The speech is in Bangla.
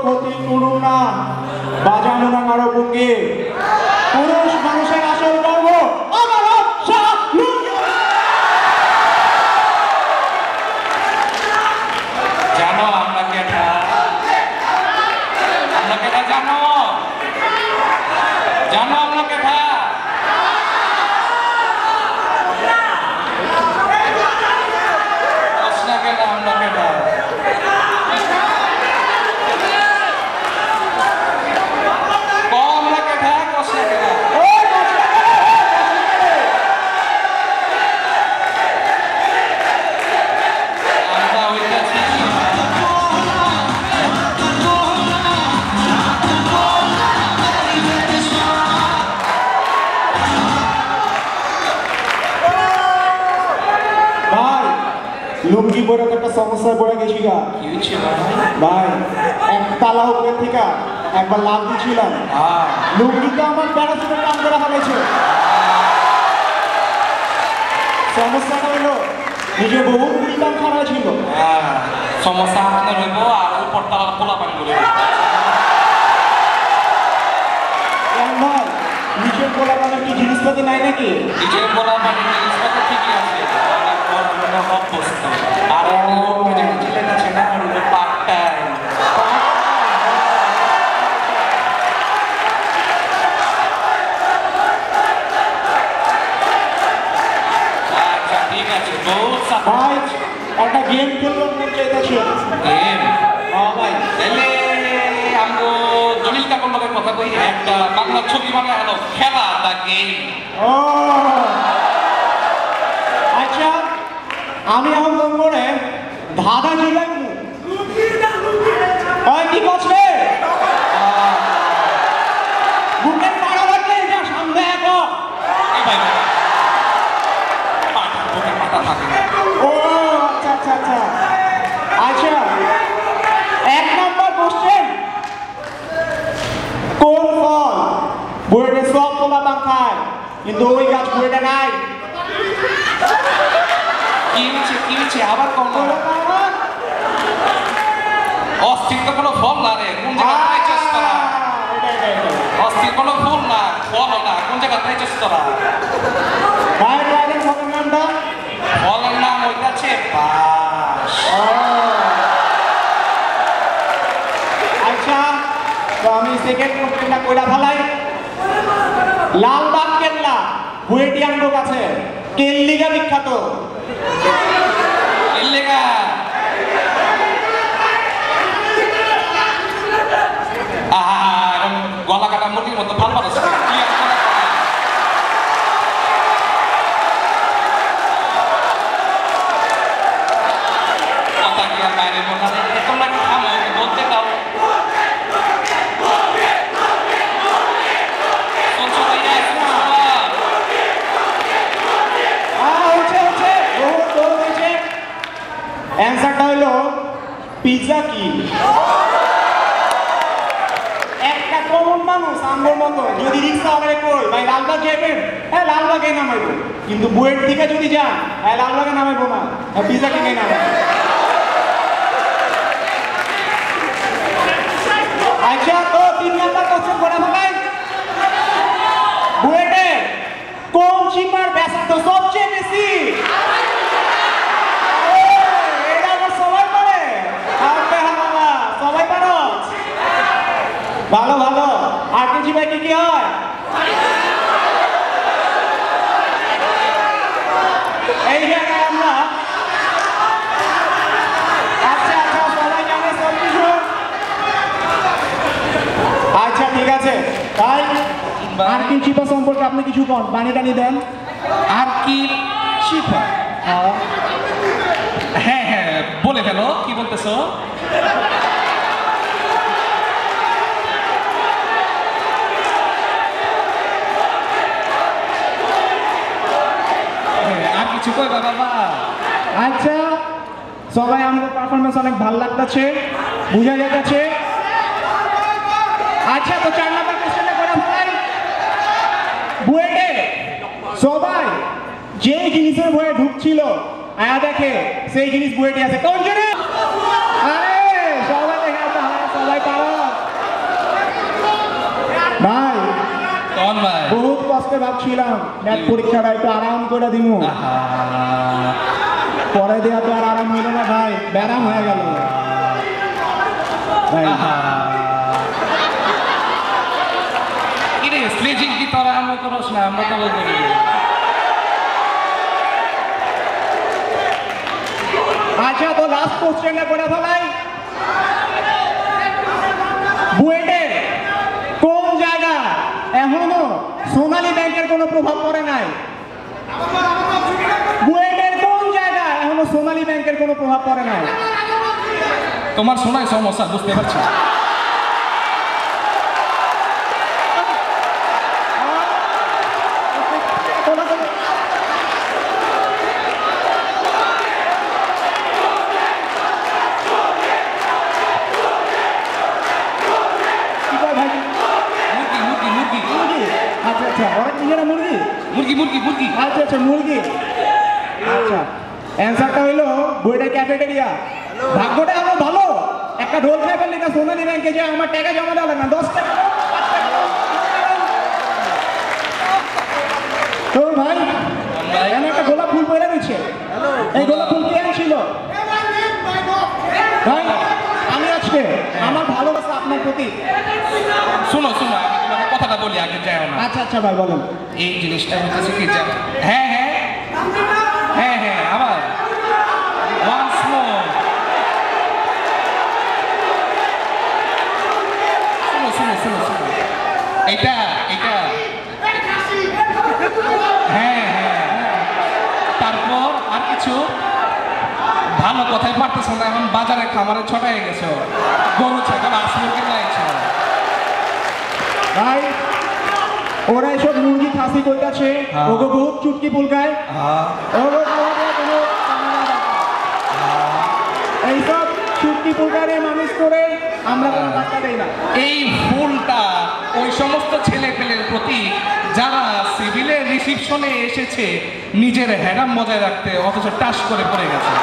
ক্ষতি করুন না, বাজানো না কারো বুকে। পুরুষ মানুষের আসল গর্ব অমরক শাহ লুঙ্গি। জানো আমরা কেটা? আমরা কেটা জানো? জানো আমরা কেটা? প্রশ্ন কেটা আমরা কেটা? আমরা কেটা প্রশ্ন কেটা? লুঙ্গি পরে তো একটা সমস্যায় পড়ে গেছি গা। কি হচ্ছে ভাই? একতলা উপরে থেকে একবার লাভ দিয়েছিলাম, লুঙ্গি তো আমার প্যারাসুটের কাম করা হয়েছে। সমস্যাটা হইলো নিজে বহু দাম খাওয়া ছিল। সমস্যা আমাদের হইব আর উপর তালা পোলা পানি করে ভাই নিজের পোলা পানির কি জিনিসপাতি নাই নাকি? নিজের পোলা পানির জিনিসপাতি ঠিকই আছে, আর আছে না পাটটাই। আচ্ছা ঠিক আছে, ভাই একটা গেম খেলতে মন চাইতেছে। গেম? ভাই তাহলে আমগো জলিল কাকুর লগে কথা কই, একটা বাংলা ছবি বানায় হলো খেলা দা গেম। ও আচ্ছা, আমি এখন ফোন করে ধাঁধা জিগাই কি করছে? বুকের পাড়া লাগলে যা সামনে এখন। ও আচ্ছা আচ্ছা আচ্ছা আচ্ছা, এক নম্বর কোশ্চেন, কোন ফল বুয়েটে সব তোলা দাম খায় কিন্তু ওই গাছ বুয়েটে নাই? কি হচ্ছে আবার কম? অস্থির তো কোনো ফল না রে, কোন জায়গায় পাইছিস তোরা? অস্থির কোনো ফুল না, ফল না, কোন জায়গায় পাইছিস তোরা? ফলের নাম হইতাছে বাঁশ। আচ্ছা, তো আমি সেকেন্ড কোশ্চেনটা কইরা ফেলাই। লালবাগ কেল্লা বুয়েটিয়ান লোক আছে, কেল্লিগা বিখ্যাত? কেল্লিগা গলা কাটা মুরগির মতো ভাল পারছ। কথা কি আর বাইরে বলা তোমরা কি থামো, বলতে দাও। অ্যান্সারটা হলো পিৎজা কি? একটা কমন মানুষ আমার মতো যদি রিক্সা আমারে কই ভাই লালবাগ যাবেন, হ্যাঁ লালবাগে নামাইবো, কিন্তু বুয়েট থেকে যদি যান হ্যাঁ লালবাগে নামাইবো না, হ্যাঁ পিৎজা কিনে নামাইবো। আচ্ছা, তো 3 নাম্বার কোশ্চেন করে ফেলাই। বুয়েটে কোন চিপার ব্যস্ত সবচেয়ে বেশি? ভালো ভালো, আর কিছু ভাই কি হয়? এই জায়গায় আমরা আচ্ছা আচ্ছা সবাই জানে সব কিছু। আচ্ছা ঠিক আছে, তাই আর কি চিপা সম্পর্কে আপনি কিছু কোন পানি টানি দেন। আর কি চিপা? হ্যাঁ হ্যাঁ বলে ফেলো, কি বলতেছো? আর কিছু কইবা বাবা? আচ্ছা সবাই আমাদের পারফরমেন্স অনেক ভালো লাগতেছে, বুঝা যাচ্ছে। আচ্ছা, তো 4 নাম্বার কোশ্চেনটা করে ভাই। বুয়েটে সবাই যে জিনিসের ভয়ে ঢুকছিল আয়া দেখে সেই জিনিস বুয়েটে আছে, কোন জিনিস? আরে সবাই দেখে, সবাই পারো। আস্তে ভাবছিলাম ম্যাথ পরীক্ষাটা একটু আরাম করে দিমু, আহা, পরে দেওয়া তো আর আরাম হইল না ভাই, ব্যারাম হয়ে গেল ভাই। আহা। কিরে স্লেজিং কি তোরা আমরা করস না, আমরা তো করি। আচ্ছা, তো লাস্ট কোশ্চেনটা করে ফেলাই, বুয়েটের কোন জায়গা এখনো সোনালী ব্যাংকের কোনো প্রভাব পড়ে নাই? বুয়েটের কোন জায়গা এখনো সোনালী ব্যাংকের কোনো প্রভাব পড়ে নাই? তোমার শোনায় সমস্যা, বুঝতে পারছি। কি কয় ভাই? মুরগি মুরগি মুরগি মুরগি? আচ্ছা আচ্ছা, ওরা নিজেরা মুরগি? মুরগি মুরগি মুরগি। আচ্ছা আচ্ছা, মুরগি। আচ্ছা, অ্যান্সারটা হইলো বুয়েটের ক্যাফেটেরিয়া। ভাগ্যটা আমার ভালো, একটা ঢোল খেয়ে ফেললি না সোনালী ব্যাংকে যে আমার টাকা জমা দেওয়া লাগে না, 10 টাকা দাও, 5 টাকা দাও। তো ভাই এখানে একটা গোলাপ ফুল পড়ে রয়েছে, এই গোলাপ ফুল কে আনছিল? ভাই আমি আজকে আমার ভালোবাসা আপনার প্রতি। শোনো শোনো, আমি তোমাকে কথাটা বলি, আগে যাও না। আচ্ছা আচ্ছা ভাই বলেন। এই জিনিসটা হচ্ছে কি জানো? হ্যাঁ হ্যাঁ হ্যাঁ হ্যাঁ, আবার ওয়ান্স মোর। শুনো শুনো শুনো শুনো, এটা এটা হ্যাঁ হ্যাঁ, তারপর আর কিছু ভালো কথাই পারতেছ না, এখন বাজারে খামারে ছটাই গেছো, গরু ছাগল আসলো কি নাইছো। ভাই ওরা এসব মুরগি খাসি করতেছে, হ্যাঁ। ওগো বহুত চুটকি পুলকায়, ওগো খাওয়াবে কোনো ঝামেলা নাই। এইসব চুটকি পুলকারে মানুষ করে আমরা কোনো টাকা দেই না। এই ফুলটা ওই সমস্ত ছেলে পেলের প্রতি যারা সিভিলের রিসিপশনে এসেছে নিজের হ্যারাম বজায় রাখতে, অথচ টাস করে পড়ে গেছে।